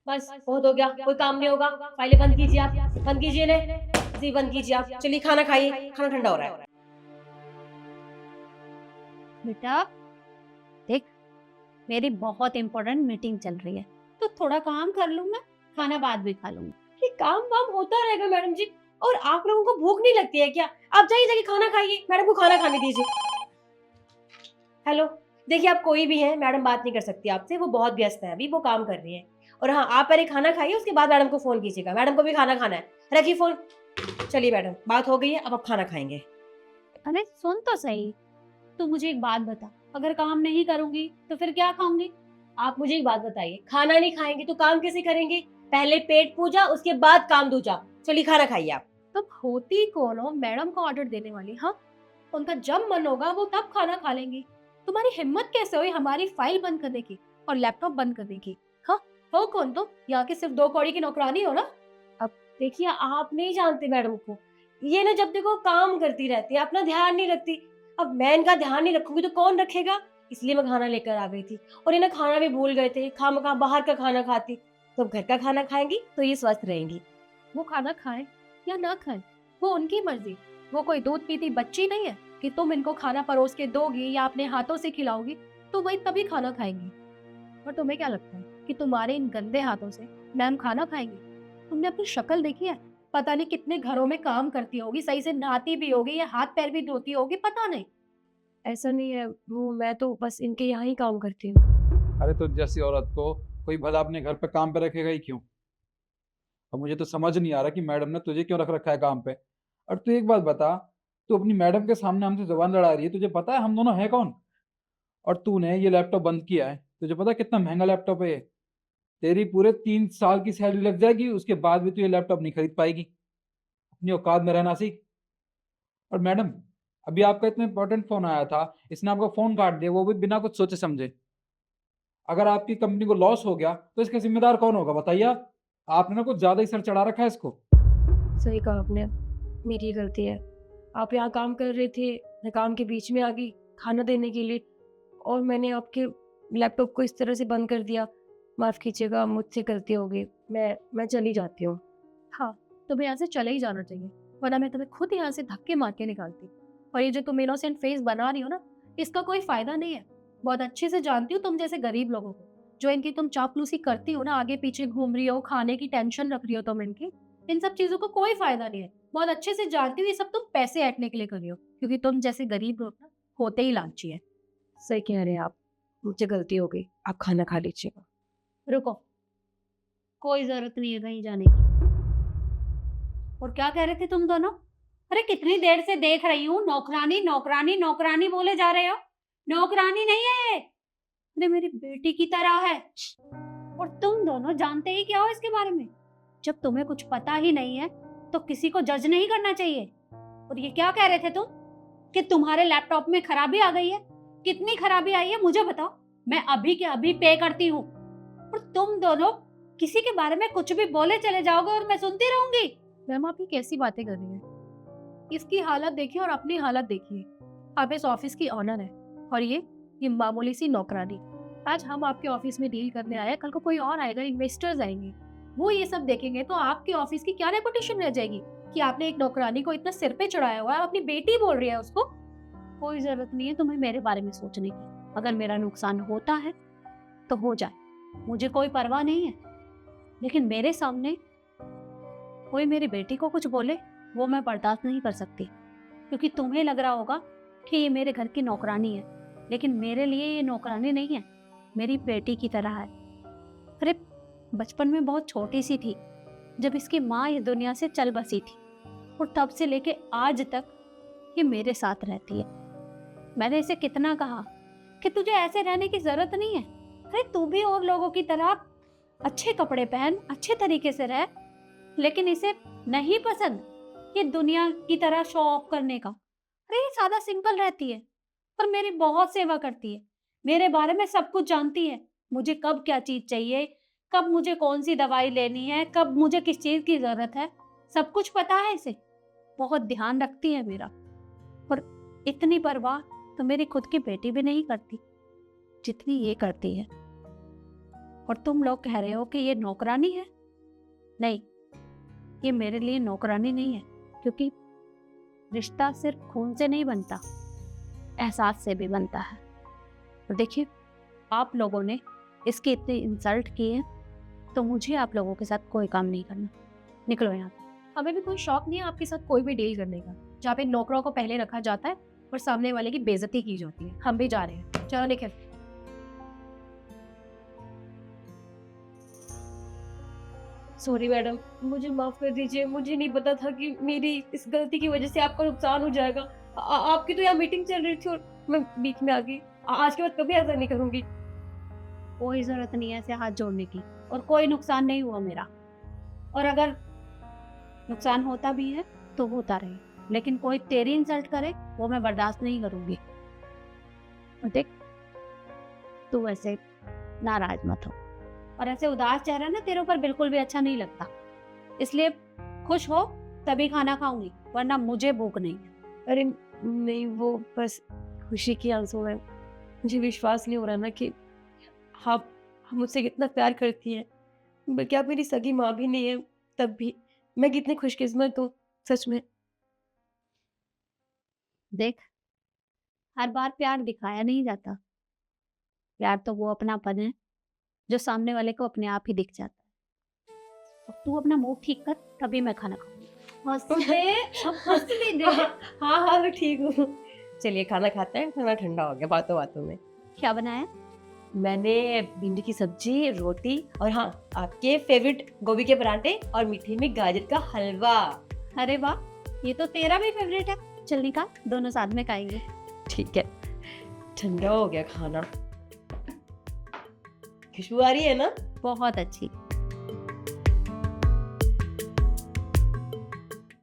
बस बहुत हो गया, कोई काम नहीं होगा। फाइलें बंद कीजिए आप, बंद कीजिए इन्हें। जी बंद कीजिए आप। चलिए खाना खाइए, खाना ठंडा हो रहा है। बेटा देख, मेरी बहुत इंपॉर्टेंट मीटिंग चल रही है, तो थोड़ा काम कर लूँ मैं, खाना बाद में खा लूंगी। ये काम वाम होता रहेगा मैडम जी। और आप लोगों को भूख नहीं लगती है क्या? आप जाइए जाके खाना खाइए, मैडम को खाना खाने दीजिए। हेलो, देखिए आप कोई भी हैं, मैडम बात नहीं कर सकती आपसे, वो बहुत व्यस्त हैं अभी, वो काम कर रही हैं। और हाँ, आप पहले खाना खाइए, उसके बाद मैडम को फ़ोन कीजिएगा, मैडम को भी खाना खाना है। रखिए फ़ोन। चलिए मैडम, बात हो गई है, अब आप खाना खाएँगे। अरे सुन तो सही, तू मुझे एक बात बता, अगर काम नहीं करूंगी तो फिर क्या खाऊंगी? आप मुझे एक बात बताइए, खाना नहीं खाएँगे तो काम कैसे करेंगे? पहले पेट पूजा, उसके बाद काम दूजा। चलिए खाना खाइए आप। तुम होती कौन हो मैडम को ऑर्डर देने वाली? हाँ, उनका जब मन होगा वो तब खाना खा लेंगी। तुम्हारी हिम्मत कैसे हुई हमारी फाइल बंद करने की और लैपटॉप बंद करने की? हाँ, हो कौन तुम? यहाँ के सिर्फ 2 कौड़ी की नौकरानी हो ना? अब देखिए आप नहीं जानते मैडम को, ये ना जब देखो काम करती रहती है, अपना ध्यान नहीं रखती। अब मैं इनका ध्यान नहीं रखूंगी तो कौन रखेगा? इसलिए मैं खाना लेकर आ गई थी। और ये ना खाना भी भूल गए थे, खामखा बाहर का खाना खाती। तो अब घर का खाना खाएंगी तो ये स्वस्थ रहेंगी। वो खाना खाएं या ना खाएं, वो उनकी मर्जी। वो कोई दूध पीती बच्ची नहीं है कि तुम इनको खाना परोस के दोगी या अपने हाथों से खिलाओगी तो वही तभी खाना खाएंगी। और तुम्हें क्या लगता है कि तुम्हारे इन गंदे हाथों से मैम खाना खाएंगी? तुमने अपनी शक्ल देखी है? पता नहीं कितने घरों में काम करती होगी, सही से नहाती भी होगी या हाथ पैर भी धोती होगी, पता नहीं। ऐसा नहीं है, वो मैं तो बस इनके यहाँ ही काम करती हूँ। अरे तो जैसी औरत को कोई भला अपने घर पे काम पे रखेगा ही क्यों? अब मुझे तो समझ नहीं आ रहा कि मैडम ने तुझे क्यों रख रखा है काम पे। और तू एक बात बता, तू अपनी मैडम के सामने हमसे जुबान लड़ा रही है, तुझे पता है हम दोनों हैं कौन? और तूने ये लैपटॉप बंद किया है, तुझे पता है कितना महंगा लैपटॉप है ये? तेरी पूरे 3 साल की सैलरी लग जाएगी, उसके बाद भी तू ये लैपटॉप नहीं खरीद पाएगी। अपनी औकात में रहना सीख। और मैडम, अभी आपका इतना इंपॉर्टेंट फोन आया था, इसने आपका फोन काट दिया, वो भी बिना कुछ सोचे समझे। अगर आपकी कंपनी को लॉस हो गया तो इसका जिम्मेदार कौन होगा बताइए आप? आपने ना कुछ ज्यादा ही सर चढ़ा रखा है इसको। सही कहा आपने, मेरी गलती है। आप यहाँ काम कर रहे थे, मैं काम के बीच में आ गई खाना देने के लिए, और मैंने आपके लैपटॉप को इस तरह से बंद कर दिया। माफ़ कीजिएगा, मुझसे गलती हो गई। मैं चली जाती हूँ। हाँ, तुम्हें यहाँ से चले ही जाना चाहिए, वरना मैं तुम्हें खुद यहाँ से धक्के मार के निकालती। और ये जो तुम इनोसेंट फेस बना रही हो ना, इसका कोई फायदा नहीं है। बहुत अच्छे से जानती हूँ तुम जैसे गरीब लोगों को, जो इनकी तुम चापलूसी करती हो ना, आगे पीछे घूम रही हो, खाने की टेंशन रख रही हो तुम इनकी, इन सब चीजों को कोई फायदा नहीं है। बहुत अच्छे से जानती हूँ ये सब तुम पैसे ऐंठने के लिए कर रही हो, क्योंकि तुम जैसे गरीब लोग ना होते ही लालची है। सही कह रहे हैं आप, मुझसे गलती हो गई। आप खाना खा लीजिएगा। रुको, कोई जरूरत नहीं है कहीं जाने की। और क्या कह रहे थे तुम दोनों? अरे कितनी देर से देख रही हूँ, नौकरानी नौकरानी नौकरानी बोले जा रहे हो। नौकरानी नहीं है ये, अरे मेरी बेटी की तरह है। और तुम दोनों जानते ही क्या हो इसके बारे में? जब तुम्हें कुछ पता ही नहीं है तो किसी को जज नहीं करना चाहिए। और ये क्या कह रहे थे तुम कि तुम्हारे लैपटॉप में खराबी आ गई है? कितनी खराबी आई है मुझे बताओ, मैं अभी के अभी पे करती हूँ। और तुम दोनों किसी के बारे में कुछ भी बोले चले जाओगे और मैं सुनती रहूंगी। मैम आप ये कैसी बातें कर रही हैं? इसकी हालत देखिए और अपनी हालत देखिए। आप इस ऑफिस की ऑनर है और ये मामूली सी नौकरानी। आज हम आपके ऑफिस में डील करने आए, कल को कोई और आएगा, इन्वेस्टर्स आएंगे, वो ये सब देखेंगे तो आपके ऑफिस की क्या रेपुटेशन रह जाएगी कि आपने एक नौकरानी को इतना सिर पे चढ़ाया हुआ है, अपनी बेटी बोल रही है उसको। कोई जरूरत नहीं है तुम्हें मेरे बारे में सोचने की। अगर मेरा नुकसान होता है तो हो जाए, मुझे कोई परवाह नहीं है। लेकिन मेरे सामने कोई मेरी बेटी को कुछ बोले, वो मैं बर्दाश्त नहीं कर सकती। क्योंकि तुम्हें लग रहा होगा कि ये मेरे घर की नौकरानी है, लेकिन मेरे लिए ये नौकरानी नहीं है, मेरी बेटी की तरह है। अरे बचपन में बहुत छोटी सी थी जब इसकी माँ इस दुनिया से चल बसी थी, और तब से लेके आज तक ये मेरे साथ रहती है। मैंने इसे कितना कहा कि तुझे ऐसे रहने की जरूरत नहीं है, अरे तू भी और लोगों की तरह अच्छे कपड़े पहन, अच्छे तरीके से रह। लेकिन इसे नहीं पसंद ये दुनिया की तरह शो ऑफ करने का। अरे ये सादा सिंपल रहती है, पर मेरी बहुत सेवा करती है, मेरे बारे में सब कुछ जानती है। मुझे कब क्या चीज चाहिए, कब मुझे कौन सी दवाई लेनी है, कब मुझे किस चीज की जरूरत है, सब कुछ पता है इसे। बहुत ध्यान रखती है मेरा। और इतनी परवाह तो मेरी खुद की बेटी भी नहीं करती जितनी ये करती है। और तुम लोग कह रहे हो कि ये नौकरानी है। नहीं, ये मेरे लिए नौकरानी नहीं है, क्योंकि रिश्ता सिर्फ खून से नहीं बनता, एहसास से भी बनता है। और देखिए, आप लोगों ने इसकी इतनी इंसल्ट की है, तो मुझे आप लोगों के साथ कोई काम नहीं करना। निकलो यहाँ से। हमें भी कोई शौक नहीं है आपके साथ कोई भी डील करने का, जहाँ पे नौकरों को पहले रखा जाता है और सामने वाले की बेइज्जती की जाती है। हम भी जा रहे हैं, चलो निकल। सॉरी मैडम, मुझे माफ कर दीजिए। मुझे नहीं पता था कि मेरी इस गलती की वजह से आपका नुकसान हो जाएगा। आपकी तो यहाँ मीटिंग चल रही थी और मैं बीच में आ गई। आज के बाद कभी ऐसा नहीं करूंगी। कोई जरूरत नहीं है ऐसे हाथ जोड़ने की, और कोई नुकसान नहीं हुआ मेरा। और अगर नुकसान होता भी है तो होता रहे, लेकिन कोई तेरी इंसल्ट करे वो मैं बर्दाश्त नहीं करूंगी। और देख, तू ऐसे नाराज मत हो, और ऐसे उदास चेहरा ना तेरे ऊपर बिल्कुल भी अच्छा नहीं लगता। इसलिए खुश हो तभी खाना खाऊंगी, वरना मुझे भूख नहीं है। अरे नहीं, वो बस खुशी की आंसू है। मुझे विश्वास नहीं हो रहा ना कि आप मुझसे कितना प्यार करती हैं। बल्कि आप मेरी सगी माँ भी नहीं है, तब भी मैं कितनी खुशकिस्मत हूँ सच में। देख, हर बार प्यार दिखाया नहीं जाता। प्यार तो वो अपनापन है जो सामने वाले को अपने आप ही दिख जाता है। अब तू अपना मुंह ठीक कर, तभी मैं खाना खाऊंगी। हंस दे। हाँ हाँ, मैं ठीक हूँ। चलिए खाना खाते हैं, खाना ठंडा हो गया बातों बातों में। क्या बनाया? मैंने भिंडी की सब्जी, रोटी और हाँ, आपके फेवरेट गोभी के पराठे और मीठे में गाजर का हलवा। अरे वाह, ये तो तेरा भी फेवरेट है। चल निकाल, दोनों साथ में खाएंगे। ठीक है, ठंडा हो गया खाना। खुशबू आ रही है ना? बहुत अच्छी।